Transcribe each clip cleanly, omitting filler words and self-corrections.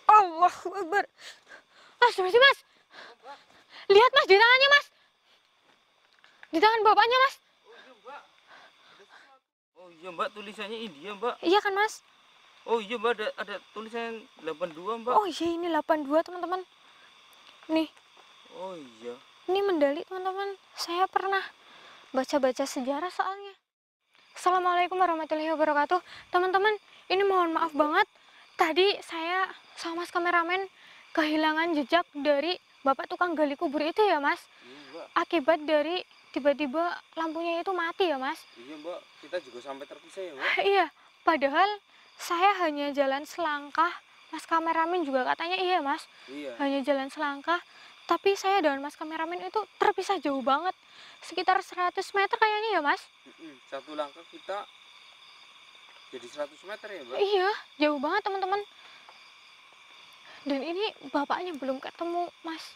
Allahu Akbar. Mas, mas. Lihat mas, di tangannya mas. Di tangan bapaknya mas. Oh iya mbak. Oh iya mbak, tulisannya India mbak. Iya kan mas? Oh iya mbak, ada tulisan 82 mbak. Oh iya, ini 82 teman-teman. Nih. Oh iya. Ini medali teman-teman. Saya pernah baca-baca sejarah soalnya. Assalamualaikum warahmatullahi wabarakatuh. Teman-teman, ini mohon maaf banget. Tadi saya sama mas kameramen kehilangan jejak dari bapak tukang gali kubur itu ya mas. Iya mbak. Akibat dari tiba-tiba lampunya itu mati ya mas. Iya mbak, kita juga sampai terpisah ya mbak. Iya, padahal saya hanya jalan selangkah. Mas kameramen juga katanya iya mas. Iya. Hanya jalan selangkah. Tapi saya dan mas kameramen itu terpisah jauh banget. Sekitar 100 meter kayaknya ya mas. Satu langkah kita jadi 100 meter ya mbak. Iya, jauh banget teman-teman. Dan ini bapaknya belum ketemu mas.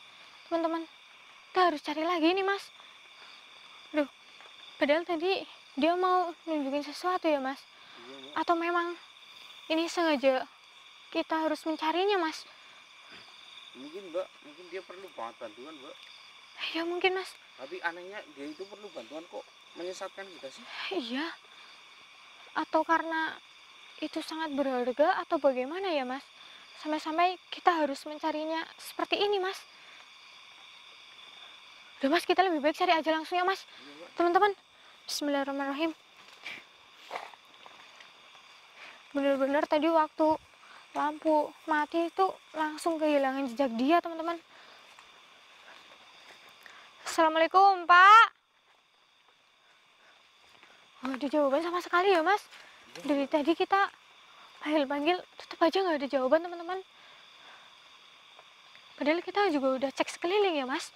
Teman-teman, kita harus cari lagi nih mas. Aduh, padahal tadi dia mau nunjukin sesuatu ya mas. Iya mbak. Atau memang ini sengaja kita harus mencarinya mas. Mungkin mbak, mungkin dia perlu banget bantuan mbak. Ya mungkin mas. Tapi anehnya dia itu perlu bantuan kok menyesatkan kita sih. Iya. Atau karena itu sangat berharga atau bagaimana ya mas? Sampai-sampai kita harus mencarinya seperti ini mas. Udah mas, kita lebih baik cari aja langsung ya mas. Teman-teman, bismillahirrahmanirrahim. Bener-bener tadi waktu lampu mati itu langsung kehilangan jejak dia teman-teman. Assalamualaikum pak. Gak ada jawaban sama sekali ya mas. Dari tadi kita panggil tetap aja nggak ada jawaban teman-teman. Padahal kita juga udah cek sekeliling ya mas.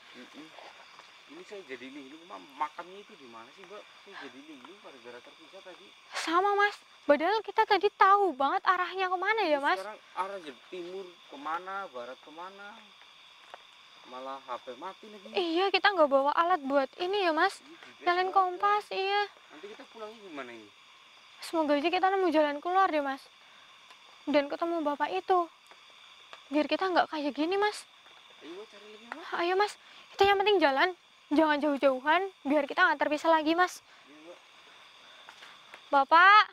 Ini saya jadi linglung, makamnya itu di mana sih mbak? Saya jadi linglung gara-gara terpisah tadi. Sama mas. Padahal kita tadi tahu banget arahnya kemana ya mas. Sekarang arah timur kemana, barat kemana, malah HP mati lagi. Iya, kita nggak bawa alat buat ini ya mas. Nyalain kompas, iya. Nanti kita pulangnya gimana ini? Semoga aja kita nemu jalan keluar deh mas. Dan ketemu bapak itu. Biar kita nggak kayak gini mas. Ayo cari lagi mbak. Ayo mas, kita yang penting jalan. Jangan jauh-jauhan, biar kita nggak terpisah lagi mas. Iya mbak. Bapak.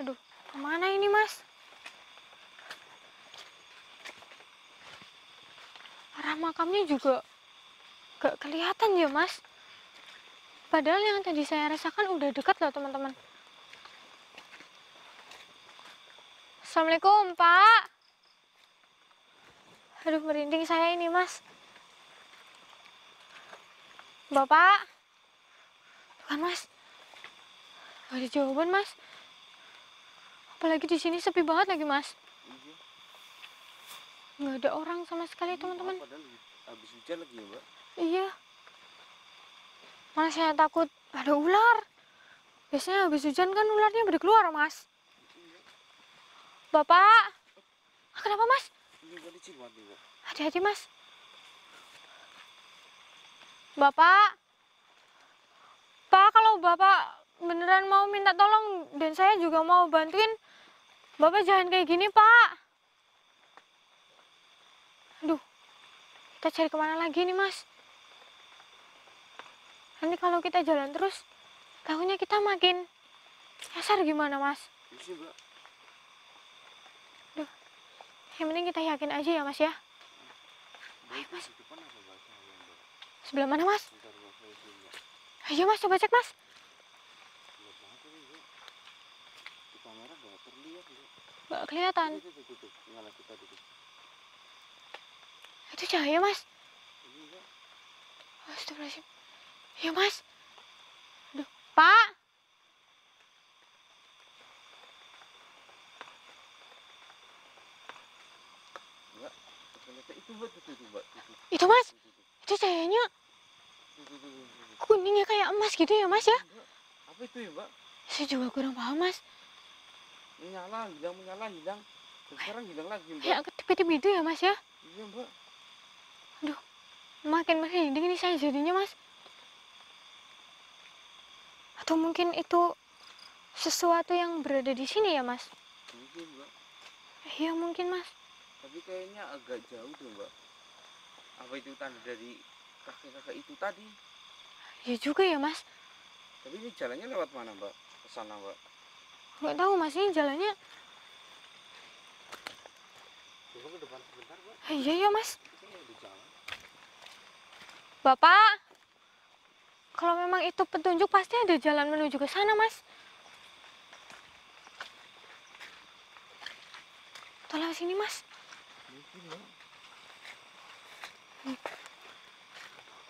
Aduh, kemana ini mas? Arah makamnya juga gak kelihatan ya mas. Padahal yang tadi saya rasakan udah dekat loh teman-teman. Assalamualaikum pak. Aduh, merinding saya ini mas. Bapak. Tuh kan mas, gak ada jawaban mas. Apalagi di sini sepi banget lagi mas. Iya. Nggak ada orang sama sekali teman-teman. Padahal habis hujan lagi ya mbak. Iya. Malah saya takut ada ular. Biasanya habis hujan kan ularnya pada keluar mas. Bapak. Kenapa mas? Ini tadi cimat nih mbak. Hati-hati mas. Bapak. Pak, kalau bapak beneran mau minta tolong dan saya juga mau bantuin, bapak jangan kayak gini pak. Aduh, kita cari kemana lagi nih mas? Nanti kalau kita jalan terus, takutnya kita makin nyasar gimana mas? Iya mbak. Aduh, yang penting kita yakin aja ya mas ya. Ayo mas. Di depan ada mbak cahaya mbak. Sebelah mana mas? Bentar mbak, saya lihat mbak. Ayo mas, coba cek mas. Gelap banget ini mbak. Di kamera nggak terlihat mbak. Nggak kelihatan. Tutup, nyala kita tutup. Itu cahaya mas. Ini mbak. Astagfirullahaladzim. Ya mas. Aduh, pak. Mbak, ternyata itu mbak, tutup mbak. Itu mas. Itu cahayanya Tutup. kuningnya kayak emas gitu ya mas ya. Mbak, apa itu ya mbak? Saya juga kurang paham mas. Menyala, hilang. Dan sekarang hilang lagi mbak. Kayak ketip-ketip gitu ya mas ya. Iya mbak. Aduh, makin merinding nih saya jadinya mas. Atau mungkin itu sesuatu yang berada di sini ya mas. Mungkin mbak. Iya mungkin mas. Tapi kayaknya agak jauh tuh mbak. Apa itu tanda dari kakek-kakek itu tadi? Iya juga ya mas. Tapi ini jalannya lewat mana mbak? Ke sana mbak. Nggak tahu mas, ini jalannya. Coba ke depan sebentar mbak. Iya ya mas. Kita udah jalan. Bapak, kalau memang itu petunjuk pasti ada jalan menuju ke sana mas. Tolong sini mas. Mungkin mbak.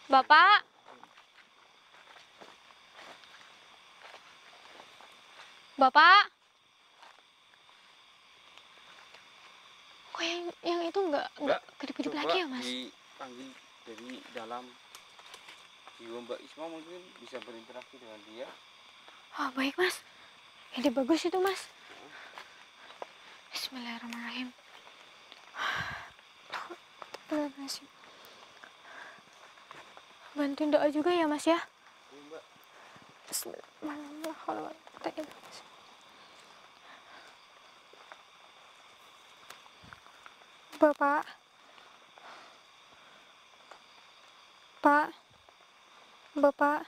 Bapak, bapak. Kok yang itu nggak kedip-kedip Coba lagi ya mas? dipanggil dari dalam jiwa Mbak Isma, mungkin bisa berinteraksi dengan dia. Oh baik mas. Ide bagus itu mas. Bismillahirrahmanirrahim. Astagfirullahaladzim. Bantuin doa juga ya mas ya. Iya mbak. Bismillahirrahmanirrahim. Bapak, Pak, Bapak.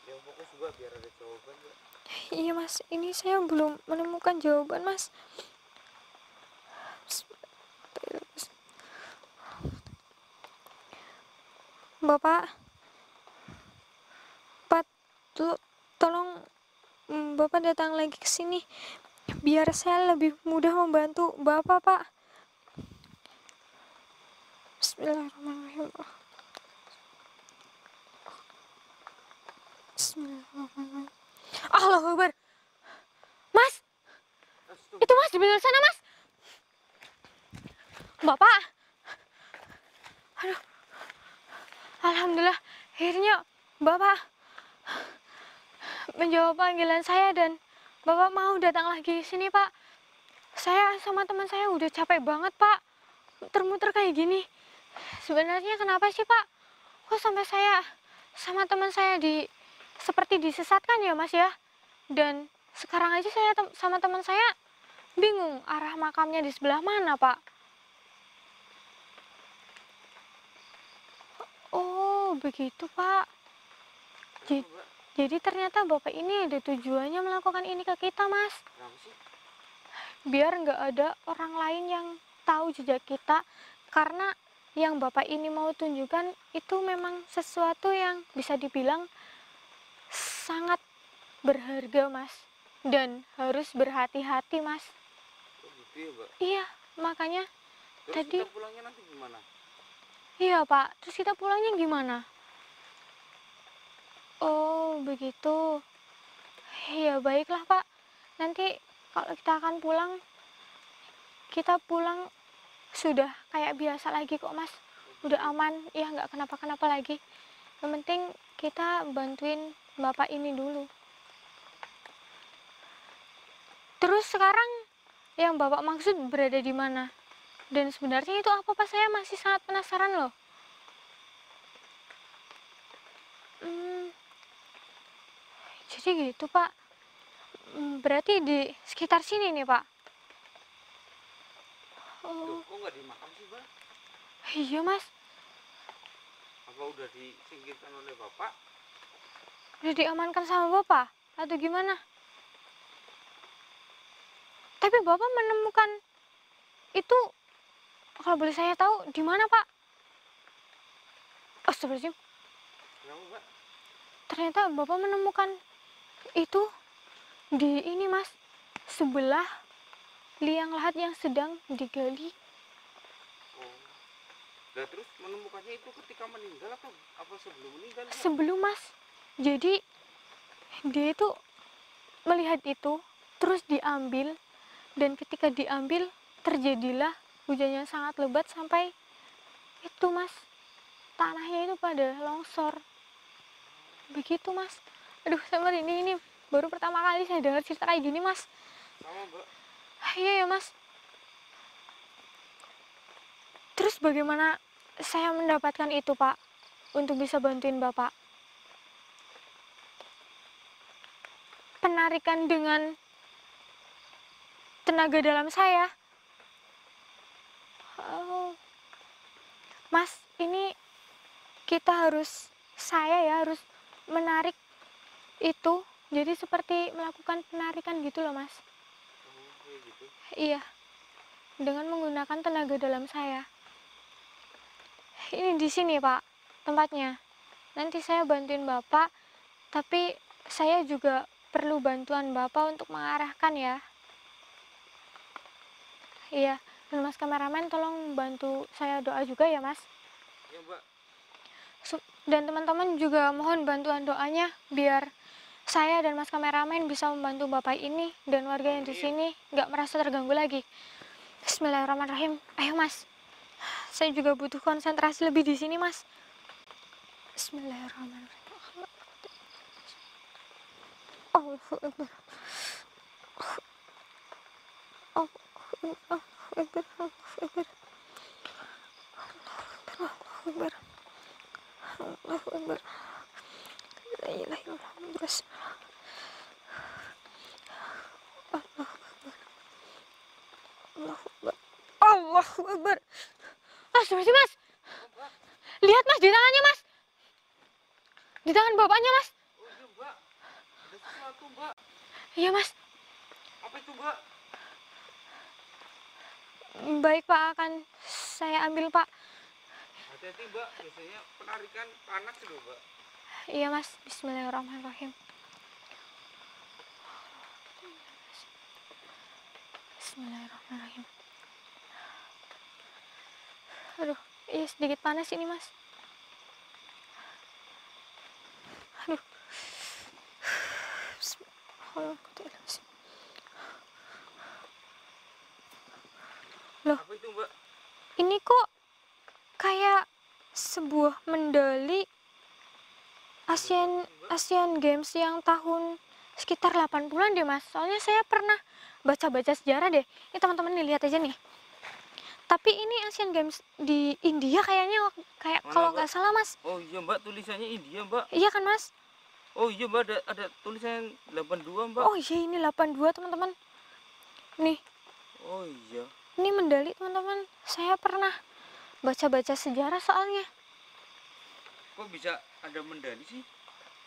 Yang fokus mbak biar ada jawaban mbak. Iya mas, ini saya belum menemukan jawaban mas. Bapak, Pak, tolong Bapak datang lagi ke sini biar saya lebih mudah membantu Bapak, Pak. Bismillahirrahmanirrahim. Bismillahirrahmanirrahim. Allahu Akbar. Mas, itu mas di belakang sana mas. Bapak. Aduh. Alhamdulillah, akhirnya Bapak menjawab panggilan saya dan Bapak mau datang lagi ke sini, Pak. Saya sama teman saya udah capek banget, Pak. Muter-muter kayak gini. Sebenarnya kenapa sih, Pak? Kok sampai saya sama teman saya seperti disesatkan ya, Mas ya? Dan sekarang aja saya sama teman saya bingung arah makamnya di sebelah mana, Pak. Oh, begitu, Pak. Jadi ternyata Bapak ini ada tujuannya melakukan ini ke kita, Mas. Kenapa sih? Biar nggak ada orang lain yang tahu jejak kita, karena yang Bapak ini mau tunjukkan itu memang sesuatu yang bisa dibilang sangat berharga, Mas. Dan harus berhati-hati, Mas. Oh gitu ya mbak. Iya, makanya Terus tadi. kita pulangnya nanti gimana? Iya, Pak. Terus kita pulangnya gimana? Oh, begitu. Ya, baiklah, Pak. Nanti kalau kita akan pulang, kita pulang sudah kayak biasa lagi kok, Mas. Udah aman, ya nggak kenapa-kenapa lagi. Yang penting kita bantuin Bapak ini dulu. Terus sekarang yang Bapak maksud berada di mana? Dan sebenarnya itu apa, Pak? Saya masih sangat penasaran loh. Jadi gitu, Pak. Berarti di sekitar sini nih, Pak. Tuh, Oh, kok nggak dimakam sih mbak? iya, Mas. Apa udah disingkirkan oleh bapak? Udah diamankan sama Bapak atau gimana? Tapi Bapak menemukan itu, kalau boleh saya tahu, di mana, Pak? Astagfirullahaladzim. Kenapa mbak? Ternyata Bapak menemukan itu di ini, Mas. Sebelah liang lahat yang sedang digali. Oh. Nah terus menemukannya itu ketika meninggal atau apa sebelum meninggal mbak? Sebelum, Mas. Jadi dia itu melihat itu terus diambil, dan ketika diambil terjadilah hujan yang sangat lebat sampai itu, Mas, tanahnya itu pada longsor. Begitu, Mas. Aduh, saya ini baru pertama kali saya dengar cerita kayak gini, Mas. Sama mbak. Iya ya, Mas. Terus bagaimana saya mendapatkan itu, Pak, untuk bisa bantuin Bapak? Penarikan dengan tenaga dalam saya. Oh, Mas, ini saya harus menarik itu. Jadi seperti melakukan penarikan gitu loh, Mas. Oh, kayak gitu. Iya, dengan menggunakan tenaga dalam saya. Ini di sini, Pak, tempatnya. Nanti saya bantuin Bapak, tapi saya juga perlu bantuan Bapak untuk mengarahkan ya. Iya, dan Mas kameramen tolong bantu saya doa juga ya, Mas. Ya, Mbak. Dan teman-teman juga mohon bantuan doanya biar saya dan Mas kameramen bisa membantu Bapak ini dan warga yang di sini nggak merasa terganggu lagi. Bismillahirrahmanirrahim. Ayo, Mas. Saya juga butuh konsentrasi lebih di sini, Mas. Bismillahirrahmanirrahim. Allahu Akbar. Allahu Akbar. Allahu Akbar. Allahu Akbar. Allahu Akbar. La ilaha illallah Muhammadur Rasulullah. Allahu Akbar. Allahu Akbar. Allahu Akbar. Mas, Mas. Lihat, Mas, di tangannya, Mas. Di tangan bapaknya, Mas. Oh iya, Mbak. Ada sesuatu, Mbak. Iya, Mas. Apa itu, Mbak? Baik, Pak, akan saya ambil, Pak. Hati-hati, Mbak. Biasanya penarikan panas loh, Mbak. Iya, Mas. Bismillahirrahmanirrahim. Bismillahirrahmanirrahim. Aduh, iya sedikit panas ini, Mas. Aduh. Bismillahirrahmanirrahim. Loh, Apa itu, Mbak? ini kok kayak sebuah medali Asian Games yang tahun sekitar 80-an deh, Mas. Soalnya saya pernah baca-baca sejarah deh. Ini teman-teman nih, lihat aja nih. Tapi ini Asian Games di India kayaknya, kayak Mana, kalau Mbak? nggak salah, Mas. Oh iya, Mbak, tulisannya India, Mbak. Iya kan, Mas? Oh iya, Mbak, ada tulisan 82, Mbak. Oh iya, ini 82, teman-teman. Nih, Oh iya. ini medali, teman-teman. Saya pernah baca-baca sejarah soalnya. Kok bisa ada medali sih?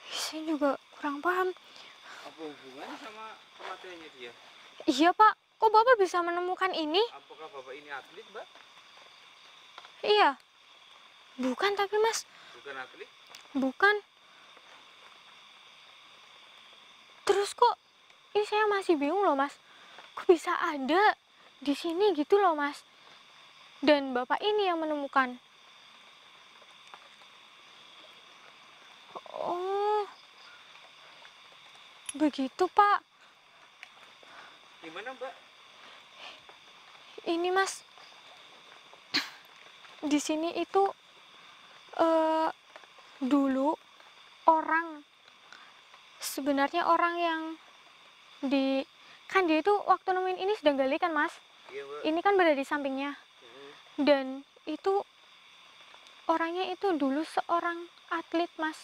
Saya juga kurang paham. Apa hubungannya sama kematiannya dia? Iya, Pak. Kok Bapak bisa menemukan ini? Apakah Bapak ini atlet, Mbak? Iya. Bukan tapi, Mas. Bukan atlet? Bukan. Terus kok ini saya masih bingung loh, Mas. Kok bisa ada di sini gitu loh, Mas. Dan Bapak ini yang menemukan. Oh. Begitu, Pak. Gimana, Mbak? Ini, Mas. Di sini itu dulu sebenarnya orang yang kan dia itu waktu nemuin ini sedang gali kan, Mas. Iya, Mbak. Ini kan berada di sampingnya. Dan itu orangnya itu dulu seorang atlet, Mas.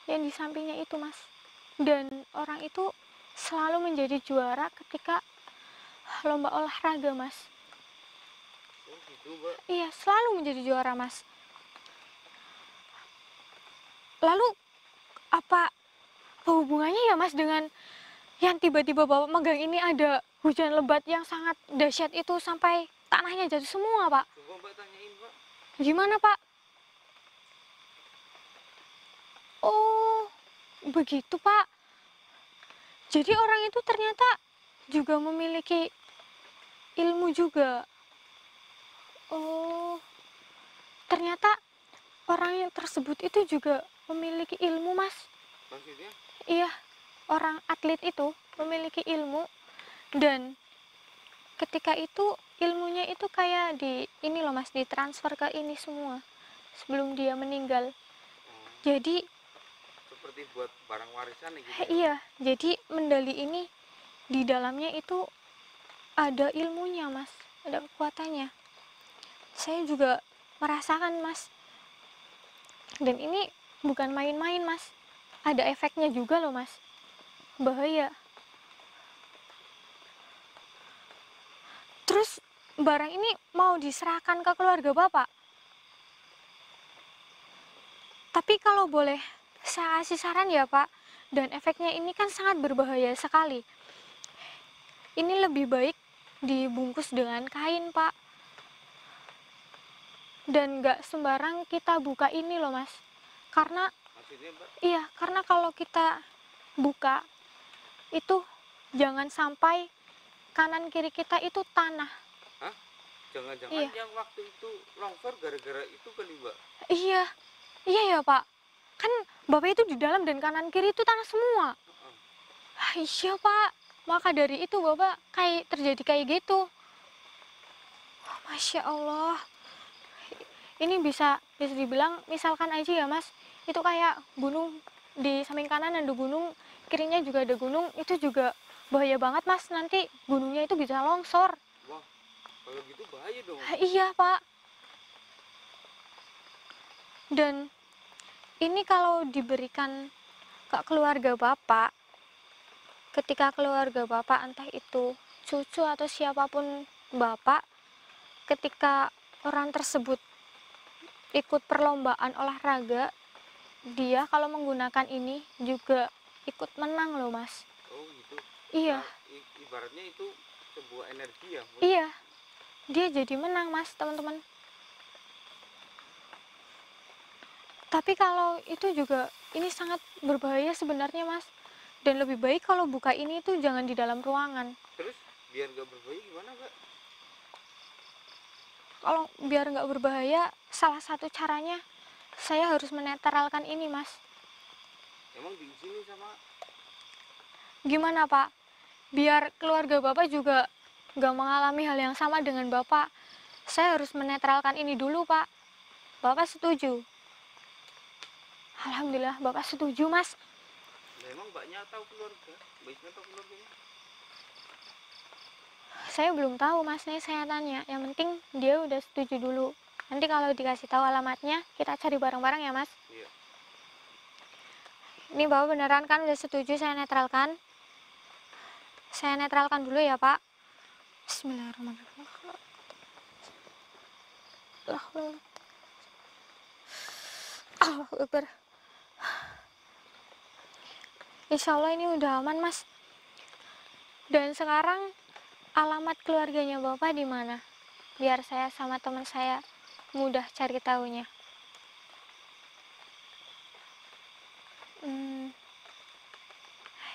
Yang di sampingnya itu, Mas. Dan orang itu selalu menjadi juara ketika lomba olahraga, Mas. Oh gitu, Mbak. Iya, selalu menjadi juara, Mas. Lalu apa hubungannya ya, Mas, dengan yang tiba-tiba Bapak megang ini ada hujan lebat yang sangat dahsyat itu sampai tanahnya jatuh semua, Pak? Coba Mbak tanyain, Pak. Gimana, Pak? Oh, begitu, Pak. Jadi orang itu ternyata juga memiliki ilmu juga. Oh, ternyata orang yang tersebut itu juga memiliki ilmu, Mas. Maksudnya? Iya, orang atlet itu memiliki ilmu dan ketika itu ilmunya itu kayak ini loh, Mas, ditransfer ke ini semua sebelum dia meninggal. Jadi Seperti buat barang warisan gitu ya? iya, jadi medali ini di dalamnya itu ada ilmunya, Mas, ada kekuatannya. Saya juga merasakan, Mas. Dan ini bukan main-main, Mas. Ada efeknya juga loh, Mas. Bahaya. barang ini mau diserahkan ke keluarga Bapak. Tapi kalau boleh saya kasih saran ya Pak, dan efeknya ini kan sangat berbahaya sekali. Ini lebih baik dibungkus dengan kain Pak. Dan nggak sembarang kita buka ini loh Mas. Karena, Maksudnya Mbak? iya, karena kalau kita buka, itu jangan sampai kanan kiri kita itu tanah. Hah? Jangan-jangan Iya. yang waktu itu longsor gara-gara itu kali Mbak? Iya, iya ya Pak. Kan Bapak itu di dalam dan kanan kiri itu tanah semua. Heeh. Ah, iya Pak, maka dari itu Bapak terjadi kayak gitu. Masya Allah, ini bisa dibilang misalkan aja ya Mas, itu kayak gunung di samping kanan ada gunung, kirinya juga ada gunung, itu juga bahaya banget Mas, nanti gunungnya itu bisa longsor. Wah, kalau gitu bahaya dong. Ah, iya Pak, dan ini kalau diberikan ke keluarga Bapak, ketika keluarga Bapak entah itu cucu atau siapapun Bapak, ketika orang tersebut ikut perlombaan olahraga, dia kalau menggunakan ini juga ikut menang loh Mas. Oh gitu. Iya, Ya, ibaratnya itu sebuah energi ya. iya, dia jadi menang Mas teman-teman. Tapi kalau itu juga ini sangat berbahaya sebenarnya Mas. Dan lebih baik kalau buka ini tuh jangan di dalam ruangan. Terus biar nggak berbahaya gimana Mbak? Kalau biar nggak berbahaya, salah satu caranya saya harus menetralkan ini Mas. Emang diizinin sama? Gimana Pak? Biar keluarga Bapak juga nggak mengalami hal yang sama dengan Bapak. Saya harus menetralkan ini dulu Pak. Bapak setuju? Alhamdulillah Bapak setuju Mas. Nah, emang Mbaknya tahu keluarga? Mbaknya tahu keluarganya? Saya belum tahu Mas, nih saya tanya. Yang penting dia udah setuju dulu. Nanti kalau dikasih tahu alamatnya, kita cari bareng-bareng ya Mas. Iya. Ini Bapak beneran kan udah setuju saya netralkan? Saya netralkan dulu ya Pak. Bismillahirrahmanirrahim. Allahu Akbar. Insya Allah ini udah aman Mas. Dan sekarang alamat keluarganya Bapak di mana? Biar saya sama teman saya mudah cari tahunya.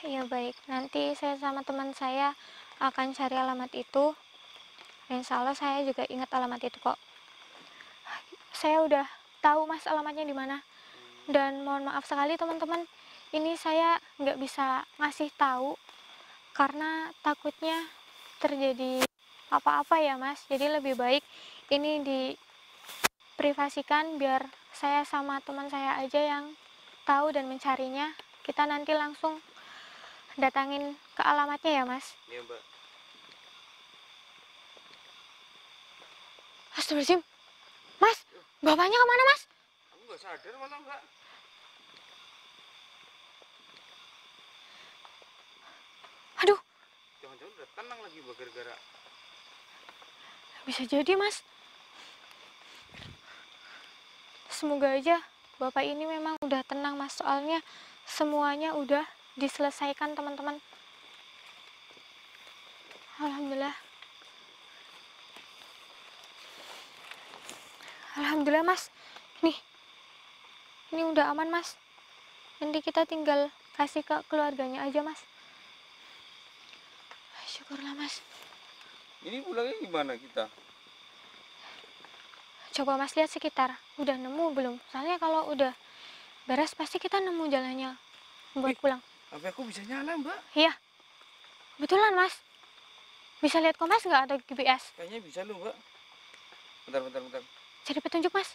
Ya baik, nanti saya sama teman saya akan cari alamat itu. Insya Allah saya juga ingat alamat itu kok. Saya udah tahu Mas alamatnya di mana. Dan mohon maaf sekali teman-teman, ini saya nggak bisa ngasih tahu karena takutnya terjadi apa-apa ya Mas. Jadi lebih baik ini diprivasikan biar saya sama teman saya aja yang tahu dan mencarinya. Kita nanti langsung datangin ke alamatnya ya Mas. Iya Mbak. Astagfirullahaladzim, Mas, bapaknya kemana Mas? Aku nggak sadar malah Mbak. Aduh, Jangan-jangan udah tenang lagi Mbak gara-gara. bisa jadi Mas. Semoga aja bapak ini memang udah tenang Mas, soalnya semuanya udah diselesaikan teman-teman. Alhamdulillah. Alhamdulillah Mas. Ini udah aman Mas. Nanti kita tinggal kasih ke keluarganya aja Mas. Syukurlah Mas. Ini pulangnya gimana kita? Coba Mas lihat sekitar, udah nemu belum? Soalnya kalau udah beres pasti kita nemu jalannya buat pulang. HP aku bisa nyala Mbak? Iya, betulan Mas. Bisa lihat kompas nggak atau GPS? Kayaknya bisa loh Mbak. Bentar. Cari petunjuk Mas.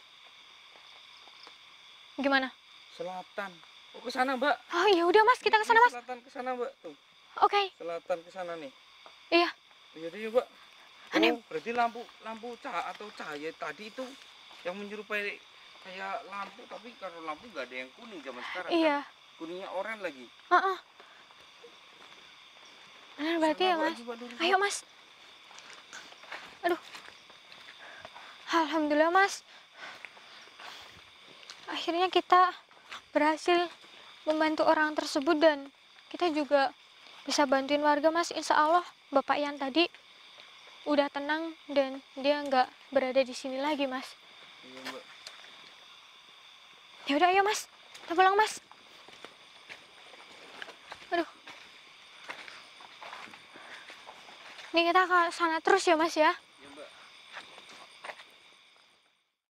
Gimana? Selatan. Oh ke sana Mbak. Oh ya udah Mas, kita ke sana Mas. Selatan ke sana Mbak tuh. Oke. Selatan ke sana nih. Iya. Yaudah yuk Mbak. Aneh. Oh, berarti lampu cahaya tadi itu yang menyerupai kayak lampu, tapi kalau lampu nggak ada yang kuning zaman sekarang. Iya. Kan? Kuningnya oranye lagi. Benar berarti ya Sana, Mbak, Mas. coba dulu, Ayo Mbak. Mas. Aduh. Alhamdulillah Mas, akhirnya kita berhasil membantu orang tersebut dan kita juga bisa bantuin warga Mas. Insya Allah Bapak yang tadi udah tenang dan dia nggak berada di sini lagi Mas. Iya Mbak. Ya udah ayo Mas, kita pulang Mas. Aduh, ini kita ke sana terus ya Mas ya.